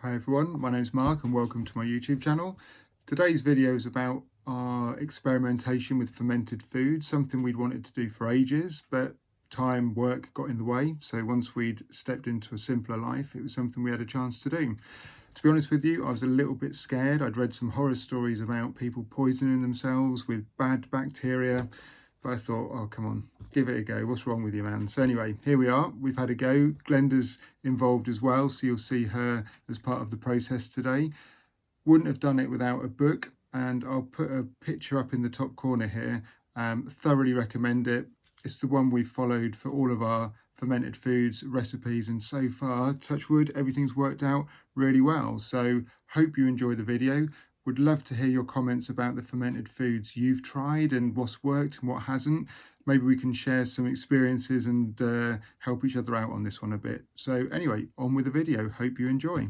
Hi everyone, my name's Mark and welcome to my YouTube channel. Today's video is about our experimentation with fermented food, something we'd wanted to do for ages, but time, work got in the way. So once we'd stepped into a simpler life, it was something we had a chance to do. To be honest with you, I was a little bit scared. I'd read some horror stories about people poisoning themselves with bad bacteria. But I thought, oh, come on, give it a go. What's wrong with you, man? So anyway, here we are. We've had a go. Glenda's involved as well, so you'll see her as part of the process today. Wouldn't have done it without a book, and I'll put a picture up in the top corner here. Thoroughly recommend it. It's the one we've followed for all of our fermented foods recipes, and so far, touch wood, everything's worked out really well. So hope you enjoy the video. Would love to hear your comments about the fermented foods you've tried and what's worked and what hasn't. Maybe we can share some experiences and help each other out on this one a bit. So anyway, on with the video. Hope you enjoy.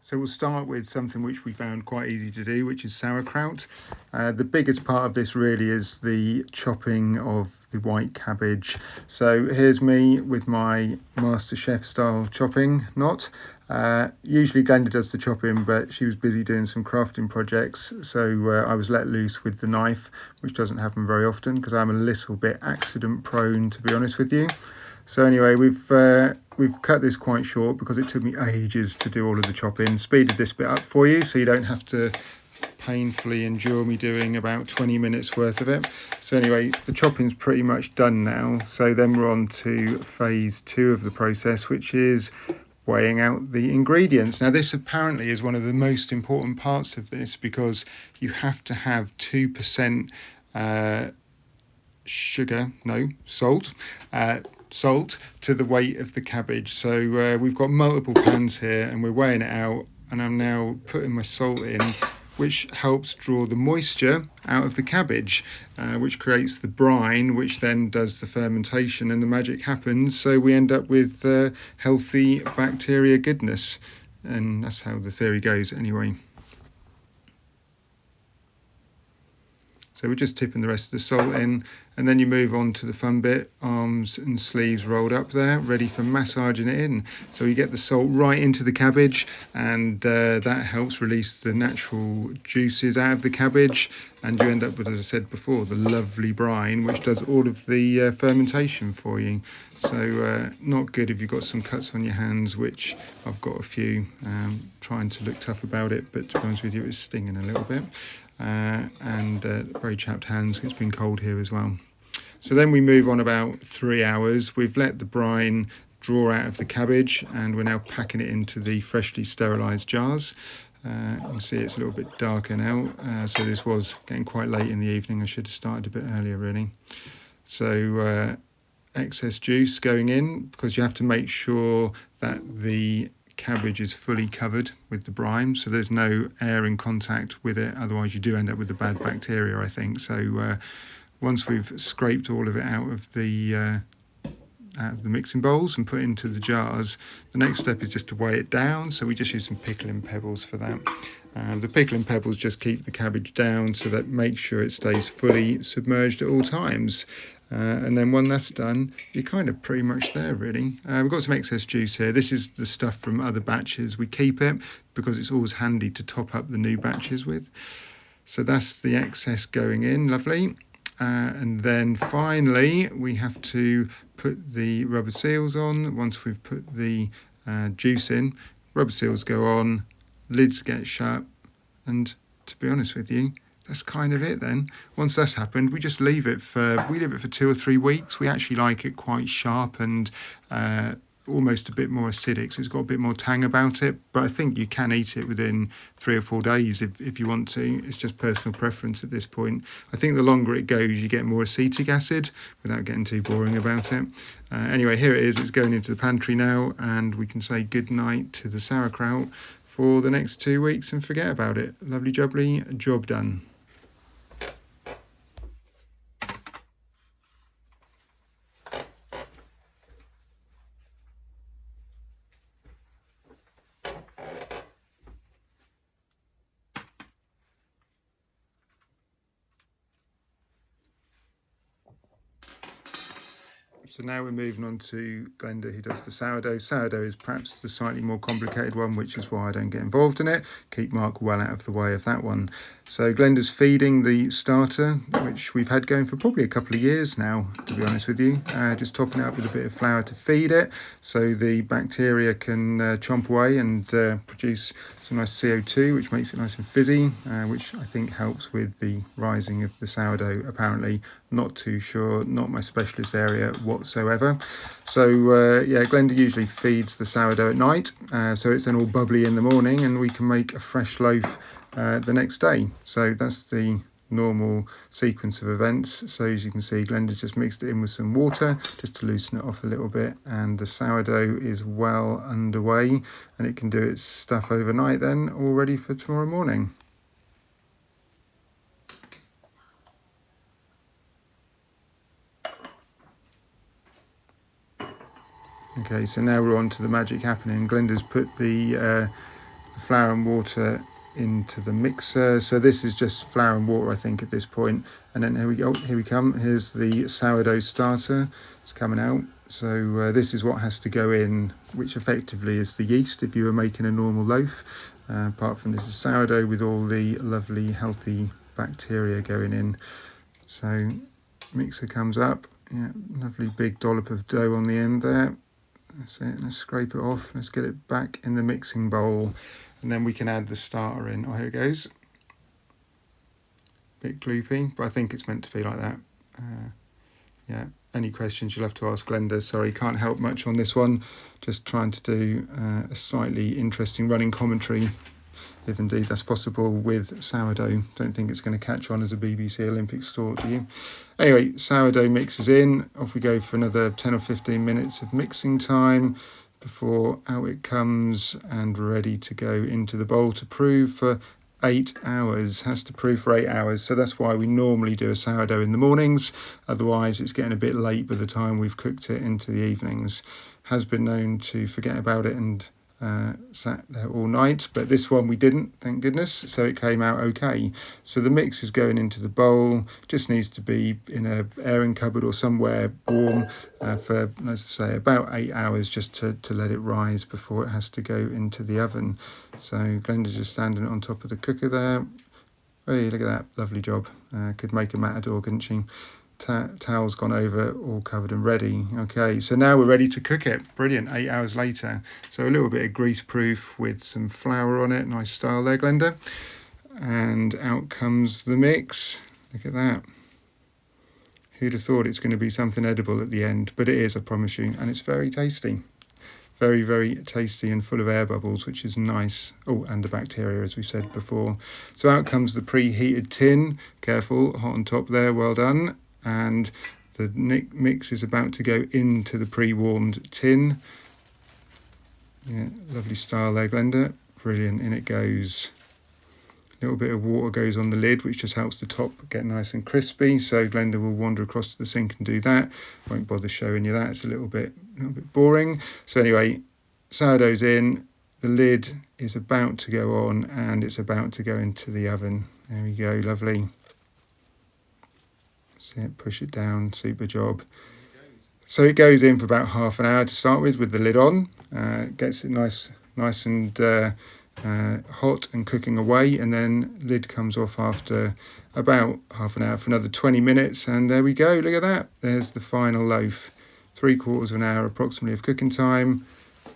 So we'll start with something which we found quite easy to do, which is sauerkraut. The biggest part of this really is the chopping of the white cabbage. So here's me with my MasterChef style chopping knot. Usually Glenda does the chopping, but she was busy doing some crafting projects, so I was let loose with the knife, which doesn't happen very often because I'm a little bit accident prone, to be honest with you. So anyway, we've cut this quite short because it took me ages to do all of the chopping. Speeded this bit up for you so you don't have to painfully endure me doing about 20 minutes worth of it. So anyway, the chopping's pretty much done now. So then we're on to phase 2 of the process, which is weighing out the ingredients. Now this apparently is one of the most important parts of this because you have to have 2% salt to the weight of the cabbage. So we've got multiple pans here and we're weighing it out, and I'm now putting my salt in, which helps draw the moisture out of the cabbage, which creates the brine, which then does the fermentation and the magic happens. So we end up with healthy bacteria goodness, and that's how the theory goes anyway. So we're just tipping the rest of the salt in, and then you move on to the fun bit, arms and sleeves rolled up there, ready for massaging it in. So you get the salt right into the cabbage, and that helps release the natural juices out of the cabbage, and you end up with, as I said before, the lovely brine, which does all of the fermentation for you. So not good if you've got some cuts on your hands, which I've got a few, trying to look tough about it, but to be honest with you, it's stinging a little bit. And very chapped hands. It's been cold here as well. So then we move on about 3 hours. We've let the brine draw out of the cabbage, and we're now packing it into the freshly sterilised jars. You can see it's a little bit darker now, so this was getting quite late in the evening. I should have started a bit earlier really. So excess juice going in, because you have to make sure that the cabbage is fully covered with the brine, so there's no air in contact with it, otherwise you do end up with the bad bacteria, I think. So once we've scraped all of it out of the mixing bowls and put into the jars, the next step is just to weigh it down. So we just use some pickling pebbles for that. The pickling pebbles just keep the cabbage down, so that makes sure it stays fully submerged at all times. And then when that's done, you're kind of pretty much there really. We've got some excess juice here. This is the stuff from other batches. We keep it because it's always handy to top up the new batches with. So that's the excess going in, lovely. And then finally we have to put the rubber seals on. Once we've put the juice in, rubber seals go on, lids get shut, and to be honest with you, that's kind of it then. Once that's happened, we just leave it for 2 or 3 weeks. We actually like it quite sharp and almost a bit more acidic, so it's got a bit more tang about it, but I think you can eat it within 3 or 4 days if you want to. It's just personal preference at this point. I think the longer it goes, you get more acetic acid, without getting too boring about it. Anyway, here it is. It's going into the pantry now, and we can say good night to the sauerkraut for the next 2 weeks and forget about it. Lovely jubbly, job done. So now we're moving on to Glenda, who does the sourdough. Sourdough is perhaps the slightly more complicated one, which is why I don't get involved in it. Keep Mark well out of the way of that one. So Glenda's feeding the starter, which we've had going for probably a couple of years now, to be honest with you. Just topping it up with a bit of flour to feed it, so the bacteria can chomp away and produce some nice CO2, which makes it nice and fizzy, which I think helps with the rising of the sourdough, apparently. Not too sure, not my specialist area whatsoever. So yeah, Glenda usually feeds the sourdough at night, so it's then all bubbly in the morning and we can make a fresh loaf the next day. So that's the normal sequence of events. So as you can see, Glenda just mixed it in with some water just to loosen it off a little bit, and the sourdough is well underway and it can do its stuff overnight then, all ready for tomorrow morning. Okay, so now we're on to the magic happening. Glenda's put the flour and water into the mixer. So this is just flour and water, I think, at this point. And then here we go. Here we come. Here's the sourdough starter. It's coming out. So this is what has to go in, which effectively is the yeast if you were making a normal loaf. Apart from this is sourdough with all the lovely, healthy bacteria going in. So mixer comes up. Yeah, lovely big dollop of dough on the end there. That's it. Let's scrape it off. Let's get it back in the mixing bowl, and then we can add the starter in. Oh, here it goes. Bit gloopy, but I think it's meant to be like that. Yeah. Any questions you'll have to ask Glenda. Sorry, can't help much on this one. Just trying to do a slightly interesting running commentary, if indeed that's possible, with sourdough. Don't think it's going to catch on as a BBC Olympic sport, do you? Anyway, sourdough mixes in. Off we go for another 10 or 15 minutes of mixing time before out it comes and ready to go into the bowl to prove for 8 hours. Has to prove for 8 hours. So that's why we normally do a sourdough in the mornings. Otherwise, it's getting a bit late by the time we've cooked it into the evenings. Has been known to forget about it and sat there all night, but this one we didn't, thank goodness, so it came out okay. So the mix is going into the bowl, just needs to be in a airing cupboard or somewhere warm for, let's say, about 8 hours, just to let it rise before it has to go into the oven. So Glenda's just standing on top of the cooker there. Hey, look at that, lovely job. Could make a matador, couldn't she? Towel's gone over, all covered and ready. Okay, so now we're ready to cook it. Brilliant, 8 hours later. So a little bit of grease proof with some flour on it. Nice style there, Glenda. And out comes the mix. Look at that. Who'd have thought it's going to be something edible at the end? But it is, I promise you. And it's very tasty. Very, very tasty and full of air bubbles, which is nice. Oh, and the bacteria, as we said before. So out comes the preheated tin. Careful, hot on top there, well done. And the mix is about to go into the pre-warmed tin. Yeah, lovely style there, Glenda. Brilliant, in it goes. A little bit of water goes on the lid, which just helps the top get nice and crispy. So Glenda will wander across to the sink and do that. Won't bother showing you that, it's a little bit boring. So anyway, sourdough's in, the lid is about to go on, and it's about to go into the oven. There we go, lovely. See it, push it down, super job. So it goes in for about half an hour to start with the lid on. Gets it nice and hot and cooking away, and then lid comes off after about half an hour for another 20 minutes, and there we go, look at that. There's the final loaf. 3/4 of an hour approximately of cooking time,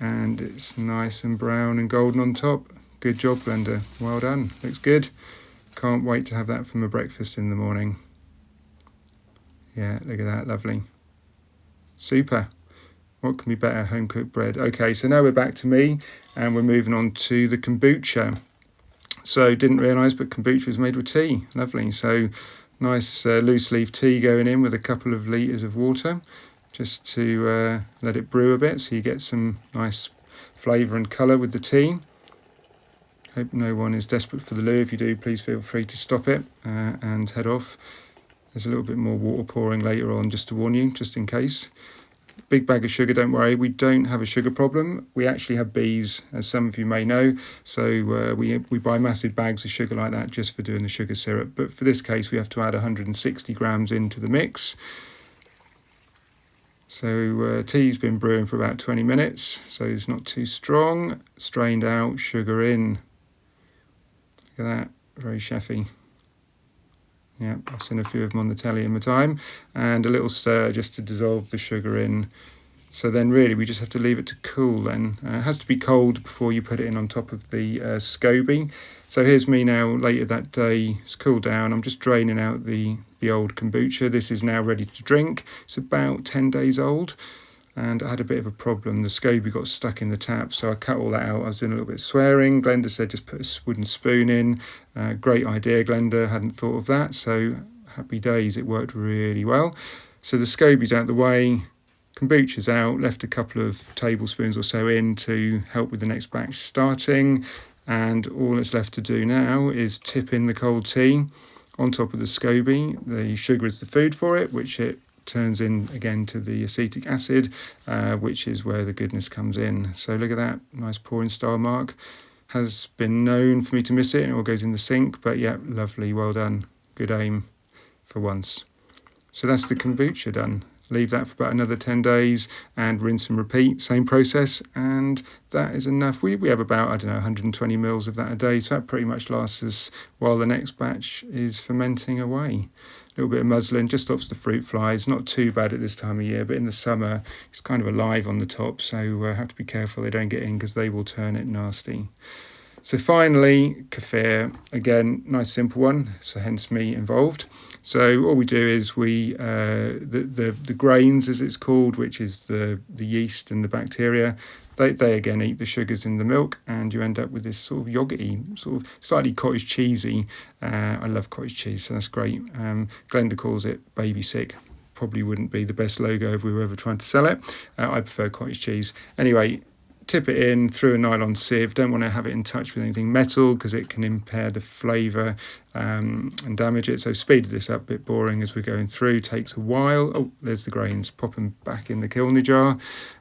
and it's nice and brown and golden on top. Good job, Glenda, well done, looks good. Can't wait to have that for my breakfast in the morning. Yeah, look at that, lovely. Super. What can be better, home cooked bread? Okay, so now we're back to me, and we're moving on to the kombucha. So didn't realise, but kombucha is made with tea. Lovely. So nice loose leaf tea going in with a couple of litres of water, just to let it brew a bit, so you get some nice flavour and colour with the tea. Hope no one is desperate for the loo. If you do, please feel free to stop it and head off. There's a little bit more water pouring later on, just to warn you, just in case. Big bag of sugar, don't worry, we don't have a sugar problem. We actually have bees, as some of you may know, so we buy massive bags of sugar like that just for doing the sugar syrup. But for this case, we have to add 160 grams into the mix. So tea's been brewing for about 20 minutes, so it's not too strong. Strained out, sugar in. Look at that, very chefy. Yeah, I've seen a few of them on the telly in my time. And a little stir just to dissolve the sugar in. So then really we just have to leave it to cool then. It has to be cold before you put it in on top of the SCOBY. So here's me now later that day. It's cooled down. I'm just draining out the old kombucha. This is now ready to drink. It's about 10 days old. And I had a bit of a problem. The SCOBY got stuck in the tap, so I cut all that out. I was doing a little bit of swearing. Glenda said just put a wooden spoon in. Great idea, Glenda. Hadn't thought of that. So happy days. It worked really well. So the SCOBY's out the way. Kombucha's out, left a couple of tablespoons or so in to help with the next batch starting, and all that's left to do now is tip in the cold tea on top of the SCOBY. The sugar is the food for it, which it turns in again to the acetic acid, which is where the goodness comes in. So look at that, nice pouring style mark. Has been known for me to miss it and it all goes in the sink, but yeah, lovely, well done, good aim for once. So that's the kombucha done. Leave that for about another 10 days and rinse and repeat, same process, and that is enough. We have about, I don't know, 120 mils of that a day, so that pretty much lasts us while the next batch is fermenting away. A little bit of muslin, just stops the fruit flies, not too bad at this time of year, but in the summer it's kind of alive on the top, so have to be careful they don't get in because they will turn it nasty. So finally, kefir, again, nice simple one, so hence me involved. So all we do is we, the grains as it's called, which is the yeast and the bacteria, they again eat the sugars in the milk and you end up with this sort of yogurty, sort of slightly cottage cheesy. I love cottage cheese, so that's great. Glenda calls it baby sick. Probably wouldn't be the best logo if we were ever trying to sell it. I prefer cottage cheese. Anyway, tip it in through a nylon sieve. Don't want to have it in touch with anything metal because it can impair the flavour and damage it. So speed this up, a bit boring as we're going through. Takes a while. Oh, there's the grains. Pop them back in the kiln jar.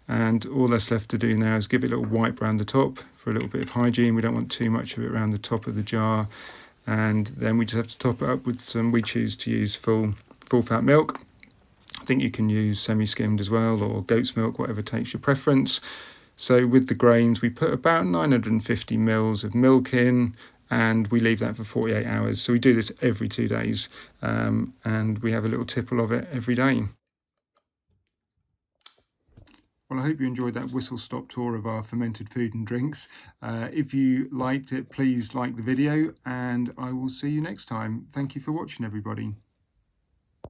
And all that's left to do now is give it a little wipe around the top for a little bit of hygiene. We don't want too much of it around the top of the jar. And then we just have to top it up with some, we choose to use full fat milk. I think you can use semi-skimmed as well or goat's milk, whatever takes your preference. So with the grains, we put about 950 mils of milk in and we leave that for 48 hours. So we do this every 2 days and we have a little tipple of it every day. Well, I hope you enjoyed that whistle-stop tour of our fermented food and drinks. If you liked it, please like the video and I will see you next time. Thank you for watching, everybody.